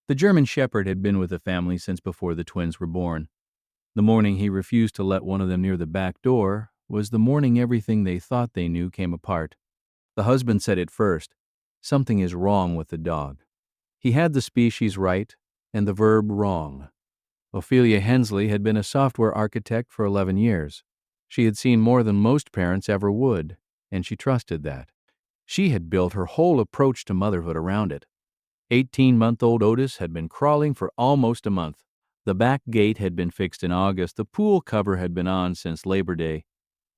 The German Shepherd had been with the family since before the twins were born. The morning he refused to let one of them near the back door was the morning everything they thought they knew came apart. The husband said it first. Something is wrong with the dog. He had the species right and the verb wrong. Ophelia Hensley had been a software architect for 11 years. She had seen more than most parents ever would, and she trusted that. She had built her whole approach to motherhood around it. 18-month-old Otis had been crawling for almost a month. The back gate had been fixed in August. The pool cover had been on since Labor Day.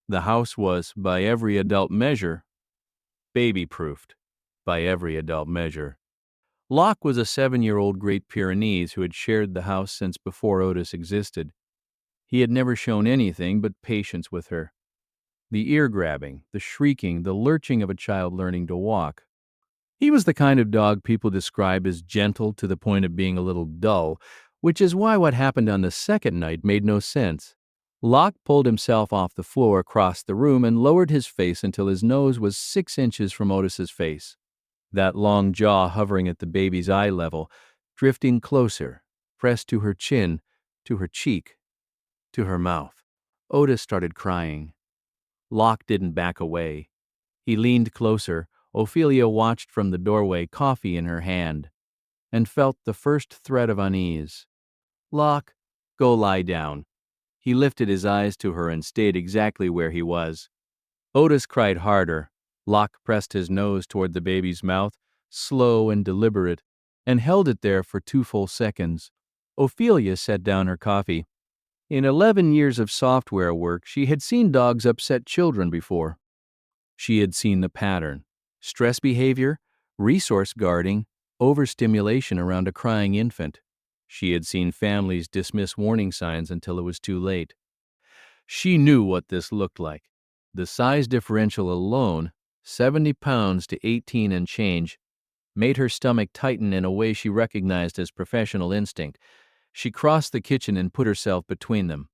The house was, by every adult measure, baby-proofed. By every adult measure. Locke was a 7-year-old Great Pyrenees who had shared the house since before Otis existed. He had never shown anything but patience with her. The ear-grabbing, the shrieking, the lurching of a child learning to walk. He was the kind of dog people describe as gentle to the point of being a little dull, which is why what happened on the second night made no sense. Locke pulled himself off the floor across the room and lowered his face until his nose was 6 inches from Otis's face. That long jaw hovering at the baby's eye level, drifting closer, pressed to her chin, to her cheek, to her mouth. Otis started crying. Locke didn't back away. He leaned closer. Ophelia watched from the doorway, coffee in her hand, and felt the first thread of unease. Locke, go lie down. He lifted his eyes to her and stayed exactly where he was. Otis cried harder. Locke pressed his nose toward the baby's mouth, slow and deliberate, and held it there for 2 full seconds. Ophelia set down her coffee. In 11 years of software work, she had seen dogs upset children before. She had seen the pattern: stress behavior, resource guarding, overstimulation around a crying infant. She had seen families dismiss warning signs until it was too late. She knew what this looked like. The size differential alone, 70 pounds to 18 and change, made her stomach tighten in a way she recognized as professional instinct. She crossed the kitchen and put herself between them.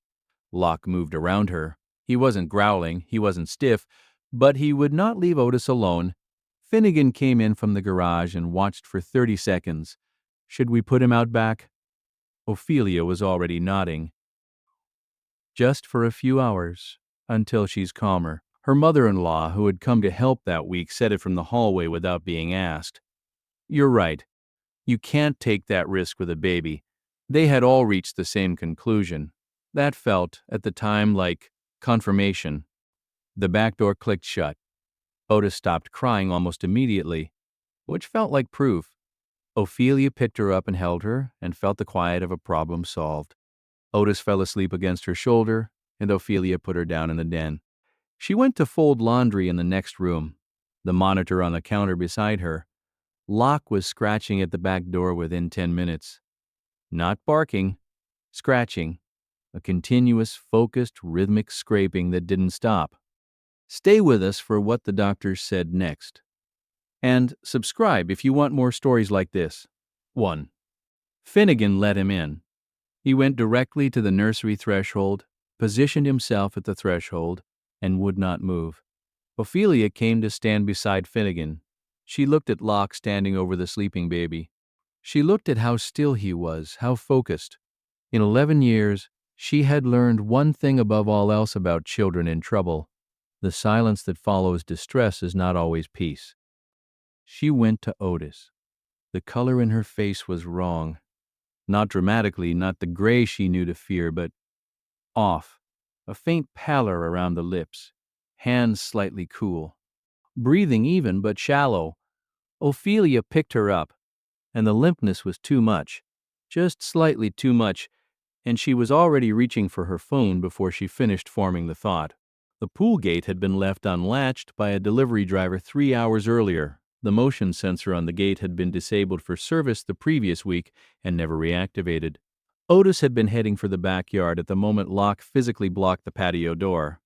Locke moved around her. He wasn't growling, he wasn't stiff, but he would not leave Otis alone. Finnegan came in from the garage and watched for 30 seconds. Should we put him out back? Ophelia was already nodding. Just for a few hours, until she's calmer. Her mother-in-law, who had come to help that week, said it from the hallway without being asked. You're right. You can't take that risk with a baby. They had all reached the same conclusion. That felt, at the time, like confirmation. The back door clicked shut. Otis stopped crying almost immediately, which felt like proof. Ophelia picked her up and held her, and felt the quiet of a problem solved. Otis fell asleep against her shoulder, and Ophelia put her down in the den. She went to fold laundry in the next room, the monitor on the counter beside her. Locke was scratching at the back door within 10 minutes. Not barking, scratching. A continuous, focused, rhythmic scraping that didn't stop. Stay with us for what the doctor said next. And subscribe if you want more stories like this. 1. Finnegan let him in. He went directly to the nursery threshold, positioned himself at the threshold, and would not move. Ophelia came to stand beside Finnegan. She looked at Locke standing over the sleeping baby. She looked at how still he was, how focused. In 11 years, she had learned one thing above all else about children in trouble. The silence that follows distress is not always peace. She went to Otis. The color in her face was wrong. Not dramatically, not the gray she knew to fear, but off. A faint pallor around the lips. Hands slightly cool. Breathing even, but shallow. Ophelia picked her up, and the limpness was too much. Just slightly too much, and she was already reaching for her phone before she finished forming the thought. The pool gate had been left unlatched by a delivery driver 3 hours earlier. The motion sensor on the gate had been disabled for service the previous week and never reactivated. Otis had been heading for the backyard at the moment Locke physically blocked the patio door.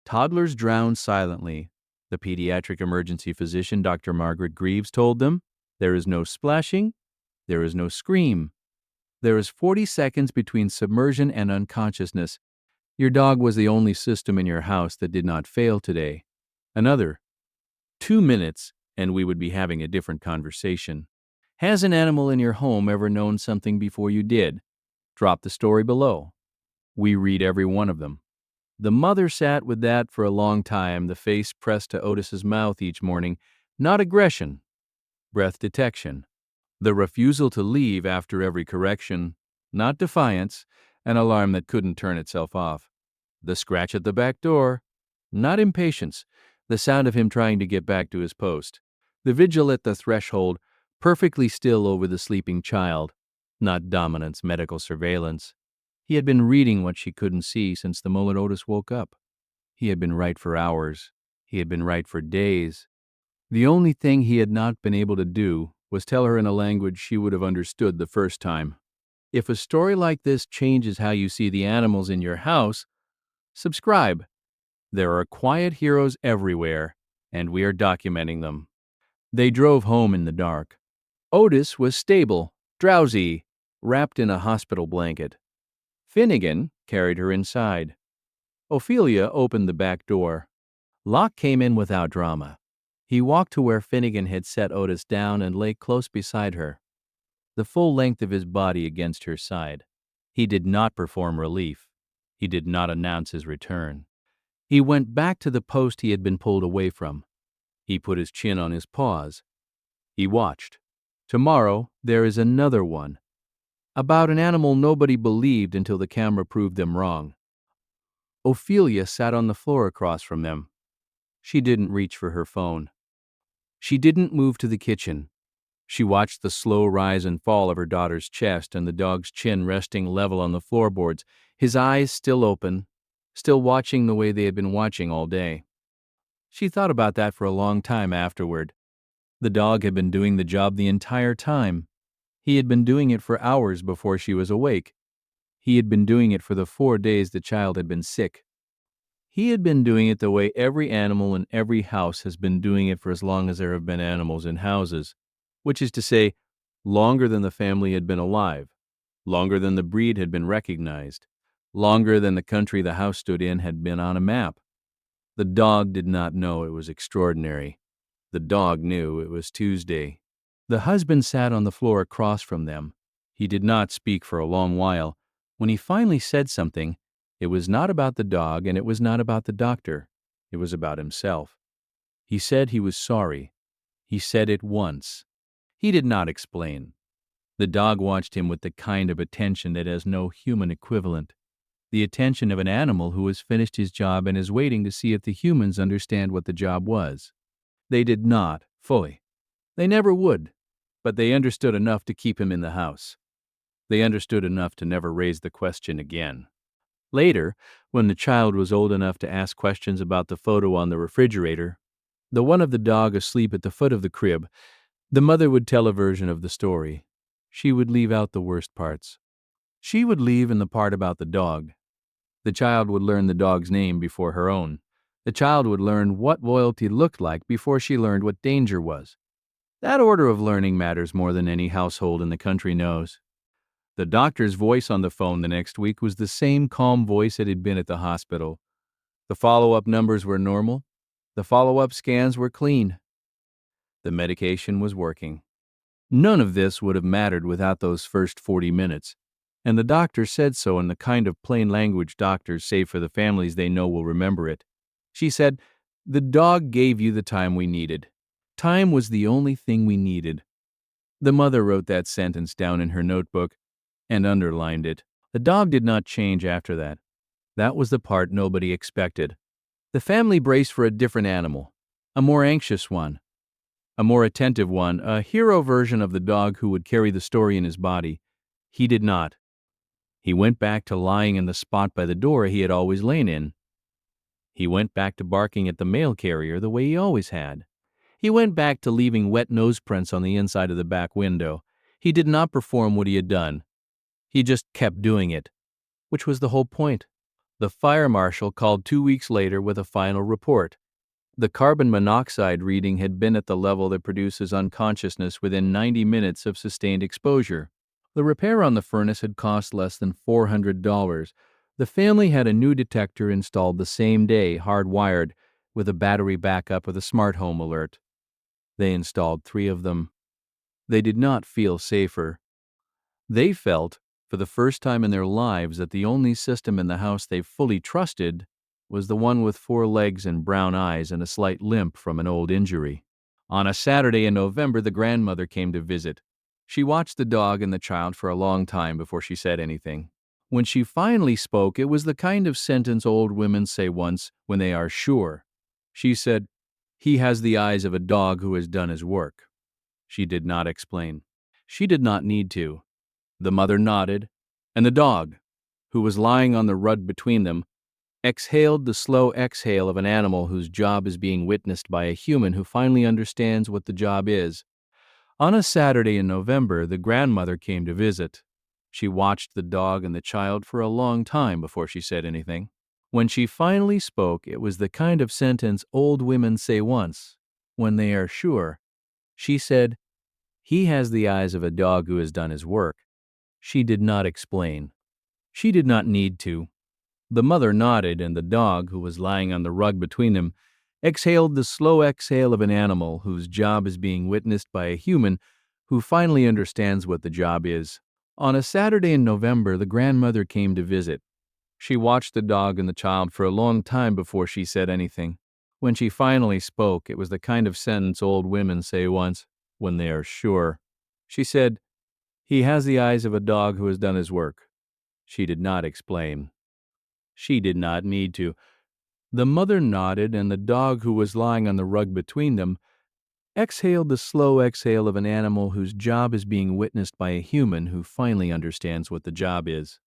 Toddlers drown silently, the pediatric emergency physician, Dr. Margaret Greaves, told them. There is no splashing. There is no scream. There is 40 seconds between submersion and unconsciousness. Your dog was the only system in your house that did not fail today. Another 2 minutes, and we would be having a different conversation. Has an animal in your home ever known something before you did? Drop the story below. We read every one of them. The mother sat with that for a long time, the face pressed to Otis's mouth each morning. Not aggression, breath detection. The refusal to leave after every correction, not defiance, an alarm that couldn't turn itself off. The scratch at the back door, not impatience, the sound of him trying to get back to his post. The vigil at the threshold, perfectly still over the sleeping child, not dominance, medical surveillance. He had been reading what she couldn't see since the moment Otis woke up. He had been right for hours. He had been right for days. The only thing he had not been able to do was tell her in a language she would have understood the first time. If a story like this changes how you see the animals in your house, subscribe. There are quiet heroes everywhere, and we are documenting them. They drove home in the dark. Otis was stable, drowsy, wrapped in a hospital blanket. Finnegan carried her inside. Ophelia opened the back door. Locke came in without drama. He walked to where Finnegan had set Otis down and lay close beside her, the full length of his body against her side. He did not perform relief. He did not announce his return. He went back to the post he had been pulled away from. He put his chin on his paws. He watched. Tomorrow there is another one. About an animal nobody believed until the camera proved them wrong. Ophelia sat on the floor across from them. She didn't reach for her phone. She didn't move to the kitchen. She watched the slow rise and fall of her daughter's chest and the dog's chin resting level on the floorboards, his eyes still open, still watching the way they had been watching all day. She thought about that for a long time afterward. The dog had been doing the job the entire time. He had been doing it for hours before she was awake. He had been doing it for the 4 days the child had been sick. He had been doing it the way every animal in every house has been doing it for as long as there have been animals in houses, which is to say, longer than the family had been alive, longer than the breed had been recognized, longer than the country the house stood in had been on a map. The dog did not know it was extraordinary. The dog knew it was Tuesday. The husband sat on the floor across from them. He did not speak for a long while. When he finally said something, it was not about the dog and it was not about the doctor. It was about himself. He said he was sorry. He said it once. He did not explain. The dog watched him with the kind of attention that has no human equivalent. The attention of an animal who has finished his job and is waiting to see if the humans understand what the job was. They did not, fully. They never would, but they understood enough to keep him in the house. They understood enough to never raise the question again. Later, when the child was old enough to ask questions about the photo on the refrigerator, the one of the dog asleep at the foot of the crib, the mother would tell a version of the story. She would leave out the worst parts. She would leave in the part about the dog. The child would learn the dog's name before her own. The child would learn what loyalty looked like before she learned what danger was. That order of learning matters more than any household in the country knows. The doctor's voice on the phone the next week was the same calm voice it had been at the hospital. The follow-up numbers were normal. The follow-up scans were clean. The medication was working. None of this would have mattered without those first 40 minutes, and the doctor said so in the kind of plain language doctors say for the families they know will remember it. She said, "The dog gave you the time we needed. Time was the only thing we needed." The mother wrote that sentence down in her notebook and underlined it. The dog did not change after that. That was the part nobody expected. The family braced for a different animal, a more anxious one, a more attentive one, a hero version of the dog who would carry the story in his body. He did not. He went back to lying in the spot by the door he had always lain in. He went back to barking at the mail carrier the way he always had. He went back to leaving wet nose prints on the inside of the back window. He did not perform what he had done. He just kept doing it, which was the whole point. The fire marshal called 2 weeks later with a final report. The carbon monoxide reading had been at the level that produces unconsciousness within 90 minutes of sustained exposure. The repair on the furnace had cost less than $400. The family had a new detector installed the same day, hardwired, with a battery backup with a smart home alert. They installed 3 of them. They did not feel safer. They felt, for the first time in their lives, that the only system in the house they fully trusted was the one with 4 legs and brown eyes and a slight limp from an old injury. On a Saturday in November, the grandmother came to visit. She watched the dog and the child for a long time before she said anything. When she finally spoke, it was the kind of sentence old women say once when they are sure. She said, "He has the eyes of a dog who has done his work." She did not explain. She did not need to. The mother nodded, and the dog, who was lying on the rug between them, exhaled the slow exhale of an animal whose job is being witnessed by a human who finally understands what the job is. On a Saturday in November, the grandmother came to visit. She watched the dog and the child for a long time before she said anything. When she finally spoke, it was the kind of sentence old women say once, when they are sure. She said, "He has the eyes of a dog who has done his work." She did not explain. She did not need to. The mother nodded, and the dog, who was lying on the rug between them, exhaled the slow exhale of an animal whose job is being witnessed by a human who finally understands what the job is. On a Saturday in November, the grandmother came to visit. She watched the dog and the child for a long time before she said anything. When she finally spoke, it was the kind of sentence old women say once, when they are sure. She said, "He has the eyes of a dog who has done his work." She did not explain. She did not need to. The mother nodded, and the dog, who was lying on the rug between them, exhaled the slow exhale of an animal whose job is being witnessed by a human who finally understands what the job is.